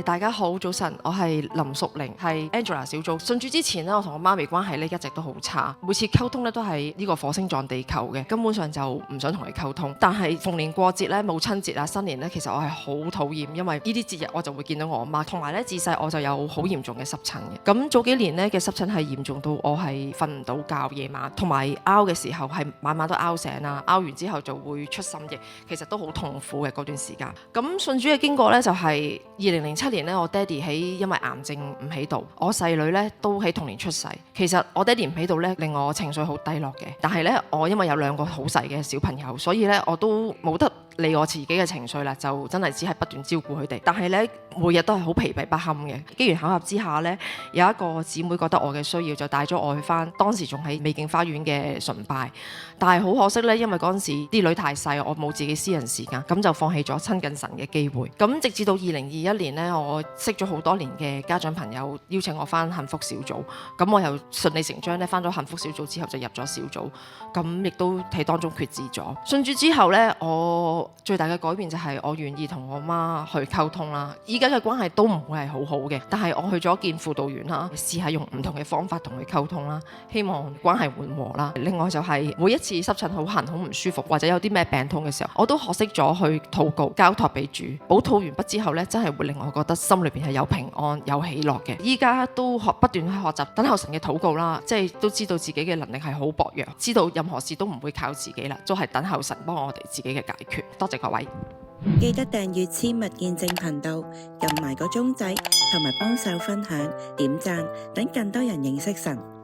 大家好，早晨，我係林淑玲，係 Angela 小組。信主之前呢，我同我媽咪關係咧一直都好差，每次溝通咧都係呢個火星撞地球嘅，根本上就唔想同佢溝通。但係逢年過節咧、母親節啊、新年咧，其實我係好討厭，因為呢啲節日我就會見到我媽，同埋咧自細我就有好嚴重嘅濕疹嘅。咁早幾年咧嘅濕疹係嚴重到我係瞓唔到覺夜晚，同埋拗嘅時候係晚晚都拗醒啦，拗完之後就會出心液，其實都好痛苦嘅嗰段時間。咁信主嘅經過咧就係2007年咧，我爹哋因為癌症唔喺度，我細女咧都喺同年出世。其實我爹哋唔喺度咧，令我情緒好低落嘅。但係咧，我因為有2個好細嘅小朋友，所以咧我都冇得理我自己嘅情緒啦，就真係只係不斷照顧佢哋。但係咧，每日都係好疲憊不堪嘅。機緣巧合之下咧，有一個姊妹覺得我嘅需要，就帶咗我去返當時仲喺美景花園嘅崇拜。但係好可惜咧，因為嗰陣時啲女太細，我冇自己私人時間，咁就放棄咗親近神嘅機會。咁直至到2021年咧，我識咗好多年嘅家長朋友邀請我返幸福小組，咁我又順理成章咧返咗幸福小組之後就入咗小組，咁亦都喺當中決志咗。信主之後咧，我最大嘅改變就係我願意同我媽去溝通啦。依家嘅關係都唔會係好好嘅，但係我去咗見輔導員啦，試下用唔同嘅方法同佢溝通啦，希望關係緩和啦。另外就係每一次濕疹好痕好唔舒服，或者有啲咩病痛嘅時候，我都學識咗去禱告交託俾主。禱告完畢之後咧，真係會令我覺得心裏邊係有平安有喜樂嘅。依家都不斷去學習等候神嘅禱告啦，即係都知道自己嘅能力係好薄弱，知道任何事都唔會靠自己啦，都係等候神幫我哋自己嘅解決。多謝各位，記得訂閱親密見證頻道，撳埋個鐘仔，同埋幫手分享點讚，等更多人認識神。